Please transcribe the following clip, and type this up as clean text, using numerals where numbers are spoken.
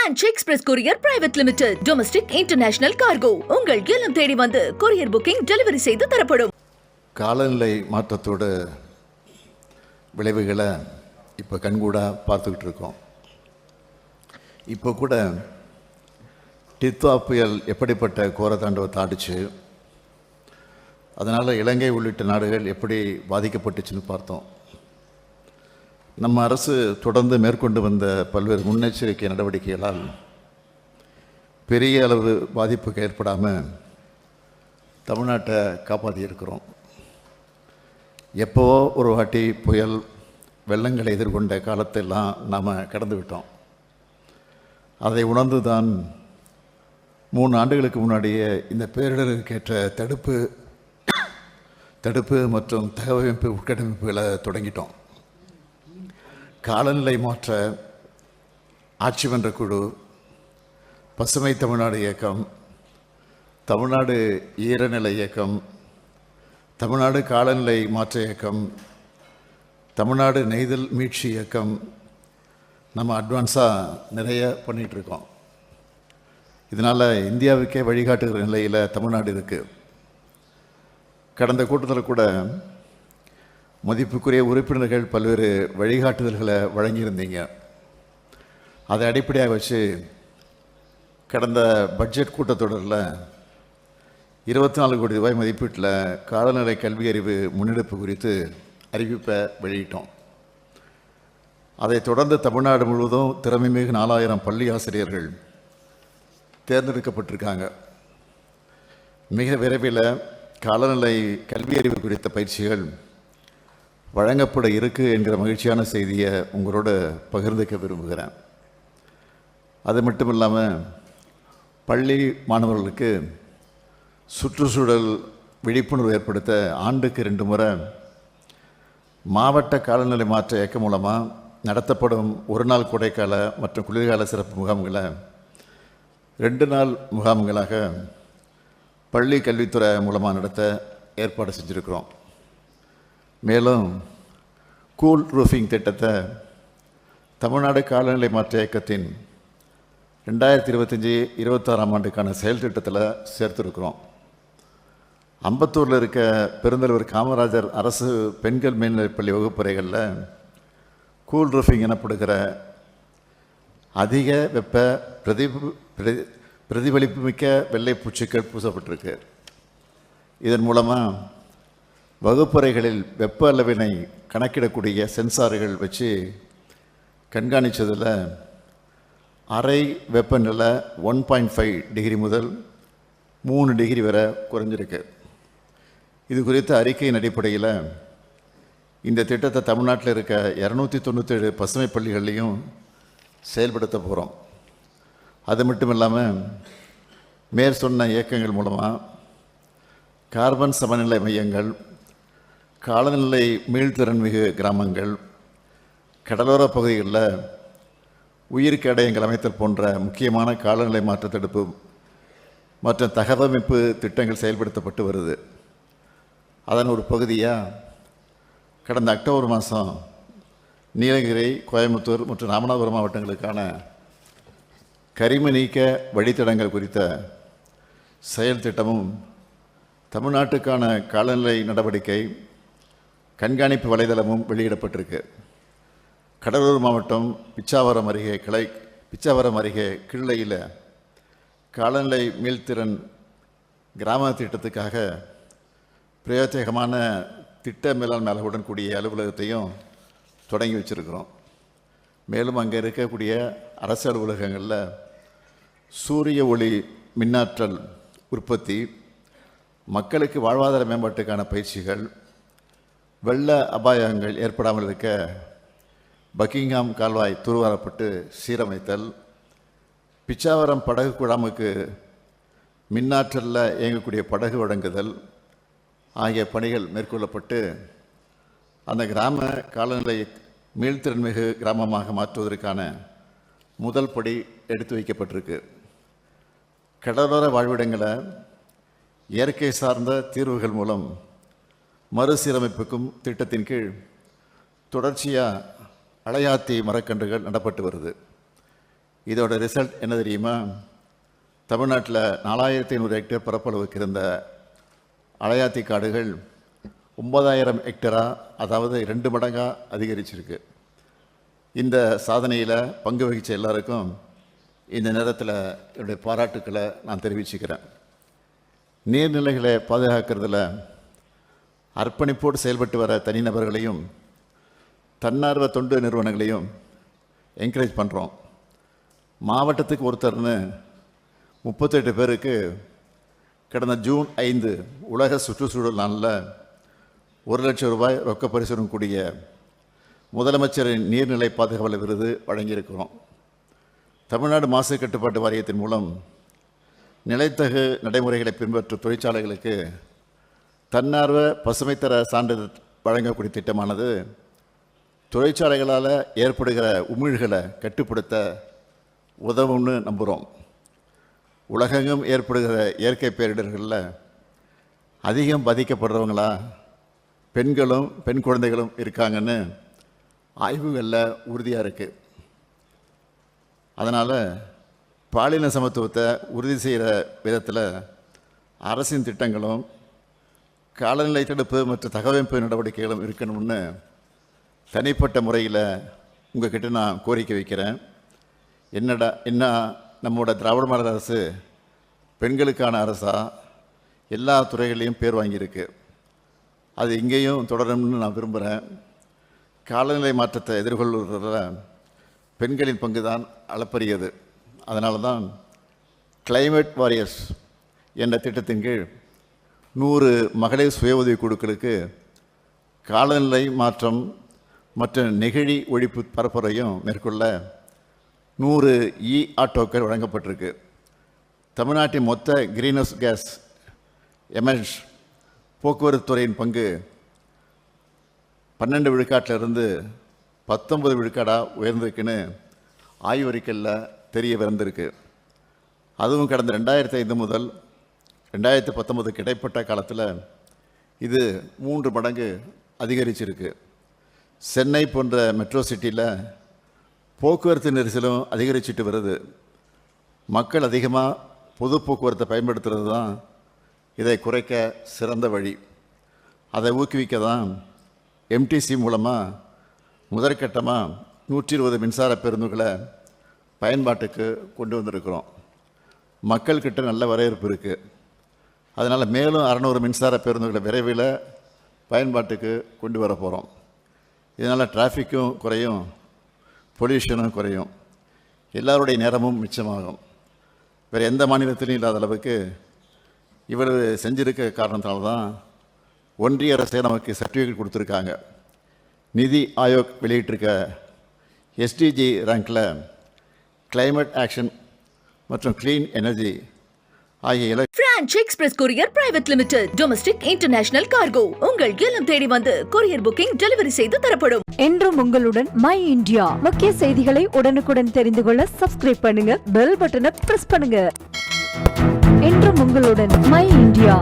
Ranch Express Courier Private Limited. Domestic International Cargo. உங்கள் இல்லம் தேடி வந்து கொரியர் புக்கிங் டெலிவரி செய்து தரப்படும். காலநிலை மாற்றத்தோட விளைவுகளை இப்போ கண்கூடாக பார்த்துக்கிட்டு இருக்கோம். இப்போ கூட டித்வா புயல் எப்படிப்பட்ட கோரத்தாண்டவத்தை ஆடிச்சு, அதனால் இலங்கை உள்ளிட்ட நாடுகள் எப்படி பாதிக்கப்பட்டுச்சுன்னு பார்த்தோம். நம்ம அரசு தொடர்ந்து மேற்கொண்டு வந்த பல்வேறு முன்னெச்சரிக்கை நடவடிக்கைகளால் பெரிய அளவு பாதிப்புக்கு ஏற்படாமல் தமிழ்நாட்டை காப்பாற்றியிருக்கிறோம். எப்போவோ ஒரு வாட்டி புயல் வெள்ளங்களை எதிர்கொண்ட காலத்தெல்லாம் நாம் கடந்து விட்டோம். அதை உணர்ந்து தான் 3 ஆண்டுகளுக்கு முன்னாடியே இந்த பேரிடருக்கேற்ற தடுப்பு மற்றும் தகவமைப்பு உட்கட்டமைப்புகளை தொடங்கிட்டோம். காலநிலை மாற்ற ஆட்சி மன்ற குழு, பசுமை தமிழ்நாடு இயக்கம், தமிழ்நாடு ஈரநிலை இயக்கம், தமிழ்நாடு காலநிலை மாற்ற இயக்கம், தமிழ்நாடு நெய்தல் மீட்சி இயக்கம், நம்ம அட்வான்ஸாக நிறைய பண்ணிகிட்ருக்கோம். இதனால் இந்தியாவுக்கே வழிகாட்டுகிற நிலையில் தமிழ்நாடு இருக்குது. கடந்த கூட்டத்தில் கூட மதிப்புக்குரிய உறுப்பினர்கள் பல்வேறு வழிகாட்டுதல்களை வழங்கியிருந்தீங்க. அதை அடிப்படையாக வச்சு கடந்த பட்ஜெட் கூட்டத்தொடரில் 24 கோடி ரூபாய் மதிப்பீட்டில் காலநிலை கல்வி அறிவு முன்னெடுப்பு குறித்து அறிவிப்பை வெளியிட்டோம். அதைத் தொடர்ந்து தமிழ்நாடு முழுவதும் திறமைமிகு 4000 பள்ளி ஆசிரியர்கள் தேர்ந்தெடுக்கப்பட்டிருக்காங்க. மிக விரைவில் காலநிலை கல்வி அறிவு குறித்த பயிற்சிகள் வழங்கப்பட இருக்கு என்கிற மகிழ்ச்சியான செய்தியை உங்களோட பகிர்ந்துக்க விரும்புகிறேன். அது மட்டும் இல்லாமல் பள்ளி மாணவர்களுக்கு சுற்றுச்சூழல் விழிப்புணர்வு ஏற்படுத்த ஆண்டுக்கு 2 முறை மாவட்ட காலநிலை மாற்ற இயக்கம் மூலமாக நடத்தப்படும் 1 நாள் கோடைக்கால மற்றும் குளிர்கால சிறப்பு முகாம்களை 2 நாள் முகாம்களாக பள்ளி கல்வித்துறை மூலமாக நடத்த ஏற்பாடு செஞ்சுருக்கிறோம். மேலும் கூல் ரூஃபிங் திட்டத்தை தமிழ்நாடு காலநிலை மாற்ற இயக்கத்தின் 2025-26 ஆண்டுக்கான செயல் திட்டத்தில் சேர்த்துருக்கிறோம். அம்பத்தூரில் இருக்க பெருந்தலைவர் காமராஜர் அரசு பெண்கள் மேல்நிலைப்பள்ளி வகுப்பறைகளில் கூல் ரூஃபிங் எனப்படுகிற அதிக வெப்ப பிரதிபலிப்பு மிக்க வெள்ளை பூச்சிக்கள் பூசப்பட்டிருக்கு. இதன் மூலமாக வகுப்பறைகளில் வெப்ப அளவினை கணக்கிடக்கூடிய சென்சார்கள் வச்சு கண்காணித்ததில் அறை வெப்பநிலை 1.5 டிகிரி முதல் 3 டிகிரி வரை குறைஞ்சிருக்கு. இது குறித்த அறிக்கையின் அடிப்படையில் இந்த திட்டத்தை தமிழ்நாட்டில் இருக்க 297 பசுமை பள்ளிகள்லையும் செயல்படுத்த போகிறோம். அது மட்டும் இல்லாமல் மேற்சொன்ன இயக்கங்கள் மூலமாக கார்பன் சமநிலை மையங்கள், காலநிலை மீள்திறன்மிகு கிராமங்கள், கடலோர பகுதிகளில் உயிர் கேடயங்கள் அமைத்தல் போன்ற முக்கியமான காலநிலை மாற்ற தடுப்பு மற்றும் தகவமைப்பு திட்டங்கள் செயல்படுத்தப்பட்டு வருது. அதன் ஒரு பகுதியாக கடந்த அக்டோபர் மாதம் நீலகிரி, கோயம்புத்தூர் மற்றும் ராமநாதபுரம் மாவட்டங்களுக்கான கரிம நீக்க வழித்தடங்கள் குறித்த செயல் திட்டமும் தமிழ்நாட்டுக்கான காலநிலை நடவடிக்கை கண்காணிப்பு வலைதளமும் வெளியிடப்பட்டிருக்கு. கடலூர் மாவட்டம் பிச்சாவரம் அருகே கிள்ளையில் காலநிலை மீள்திறன் கிராம திட்டத்துக்காக பிரயோஜகமான திட்ட மேலாண்மையாளர்களுடன் கூடிய அலுவலகத்தையும் தொடங்கி வச்சுருக்கிறோம். மேலும் அங்கே இருக்கக்கூடிய அரசு அலுவலகங்களில் சூரிய ஒளி மின்னாற்றல் உற்பத்தி, மக்களுக்கு வாழ்வாதார மேம்பாட்டுக்கான பயிற்சிகள், வெள்ள அபாயங்கள் ஏற்படாமல் இருக்க பக்கிங்ஹாம் கால்வாய் தூர்வாரப்பட்டு சீரமைத்தல், பிச்சாவரம் படகு குழாமுக்கு மின்னாற்றலில் இயங்கக்கூடிய படகு வழங்குதல் ஆகிய பணிகள் மேற்கொள்ளப்பட்டு அந்த கிராம காலநிலை மீள்திறன்மிகு கிராமமாக மாற்றுவதற்கான முதல் படி எடுத்து வைக்கப்பட்டிருக்கு. கடலோர வாழ்விடங்களை இயற்கை சார்ந்த தீர்வுகள் மூலம் மறுசீரமைப்புக்கும் திட்டத்தின் கீழ் தொடர்ச்சியாக அலையாத்தி மரக்கன்றுகள் நடப்பட்டு வருது. இதோட ரிசல்ட் என்ன தெரியுமா? தமிழ்நாட்டில் 4500 ஹெக்டேர் பரப்பளவுக்கு இருந்த அலையாத்தி காடுகள் 9000 ஹெக்டராக, அதாவது 2 மடங்காக அதிகரிச்சிருக்கு. இந்த சாதனையில் பங்கு வகித்த எல்லாருக்கும் இந்த நேரத்தில் என்னுடைய பாராட்டுக்களை நான் தெரிவிச்சுக்கிறேன். நீர்நிலைகளை பாதுகாக்கிறதுல அர்ப்பணிப்போடு செயல்பட்டு வர தனிநபர்களையும் தன்னார்வ தொண்டு நிறுவனங்களையும் என்கரேஜ் பண்ணுறோம். மாவட்டத்துக்கு ஒருத்தர்னு 38 பேருக்கு கடந்த ஜூன் 5 உலக சுற்றுச்சூழல் நாளில் 1 லட்சம் ரூபாய் ரொக்க பரிசுடன் கூடிய முதலமைச்சரின் நீர்நிலை பாதுகாவலர் விருது வழங்கியிருக்கிறோம். தமிழ்நாடு மாசு கட்டுப்பாட்டு வாரியத்தின் மூலம் நிலைத்தகு நடைமுறைகளை பின்பற்றும் தொழிற்சாலைகளுக்கு தன்னார்வ பசுமைத்தர சான்றிதழ் வழங்கக்கூடிய திட்டமானது தொழிற்சாலைகளால் ஏற்படுகிற உமிழ்களை கட்டுப்படுத்த உதவும்னு நம்புகிறோம். உலகெங்கும் ஏற்படுகிற இயற்கை பேரிடர்களில் அதிகம் பாதிக்கப்படுறவங்களா பெண்களும் பெண் குழந்தைகளும் இருக்காங்கன்னு ஆய்வுகளில் உறுதியாக இருக்குது. அதனால் பாலின சமத்துவத்தை உறுதி செய்கிற விதத்தில் அரசின் திட்டங்களும் காலநிலை தடுப்பு மற்றும் தகவமைப்பு நடவடிக்கைகளும் இருக்கணும்னு தனிப்பட்ட முறையில் உங்கள்கிட்ட நான் கோரிக்கை வைக்கிறேன். என்ன நம்மளோட திராவிட மாடல் அரசு பெண்களுக்கான அரசாக எல்லா துறைகளையும் பேர் வாங்கியிருக்கு. அது இங்கேயும் தொடரும்னு நான் விரும்புகிறேன். காலநிலை மாற்றத்தை எதிர்கொள்வதில் பெண்களின் பங்கு தான் அளப்பரியது. அதனால தான் கிளைமேட் வாரியர்ஸ் என்ற திட்டத்தின் கீழ் 100 மகளிர் சுய உதவி குழுக்களுக்கு காலநிலை மாற்றம் மற்றும் நெகிழி ஒழிப்பு பரப்புரையும் மேற்கொள்ள 100 ஆட்டோக்கள் வழங்கப்பட்டிருக்கு. தமிழ்நாட்டின் மொத்த கிரீன்ஹவுஸ் கேஸ் எமிஷன்ஸ் போக்குவரத்து துறையின் பங்கு 12 விழுக்காட்டிலிருந்து 19 விழுக்காடாக உயர்ந்திருக்குன்னு ஆய்வறிக்கையில் தெரிய வந்திருக்கு. அதுவும் கடந்த 2005 முதல் 2019 இடைப்பட்ட காலத்தில் இது 3 மடங்கு அதிகரிச்சிருக்கு. சென்னை போன்ற மெட்ரோ சிட்டியில் போக்குவரத்து நெரிசலும் அதிகரிச்சுட்டு வருது. மக்கள் அதிகமாக பொது போக்குவரத்தை பயன்படுத்துறது தான் இதை குறைக்க சிறந்த வழி. அதை ஊக்குவிக்க தான் எம்டிசி மூலமாக முதற்கட்டமாக 120 மின்சார பேருந்துகளை பயன்பாட்டுக்கு கொண்டு வந்திருக்கிறோம். மக்கள்கிட்ட நல்ல வரவேற்பு இருக்குது. அதனால் மேலும் 600 மின்சார பேருந்துகளை விரைவில் பயன்பாட்டுக்கு கொண்டு வர போகிறோம். இதனால் டிராஃபிக்கும் குறையும், பொல்யூஷனும் குறையும், எல்லாருடைய நேரமும் மிச்சமாகும். வேறு எந்த மாநிலத்திலையும் இல்லாத அளவுக்கு இவ்வளவு செஞ்சிருக்க காரணத்தினால தான் ஒன்றிய அரசே நமக்கு சர்டிஃபிகேட் கொடுத்துருக்காங்க. நிதி ஆயோக் வெளியிட்டிருக்க எஸ்டிஜி ரேங்கில் கிளைமேட் ஆக்ஷன் மற்றும் க்ளீன் எனர்ஜி ஆகிய branch express courier private limited domestic international cargo உங்கள் இல்லம் தேடி வந்து கொரியர் புக்கிங் டெலிவரி செய்து தரப்படும். என்றும் உங்களுடன் மை இந்தியா. முக்கிய செய்திகளை உடனுக்குடன் தெரிந்து கொள்ள சப்ஸ்கிரைப் பண்ணுங்க, பெல் பட்டனை பிரஸ் பண்ணுங்க. என்றும் உங்களுடன் மை இந்தியா.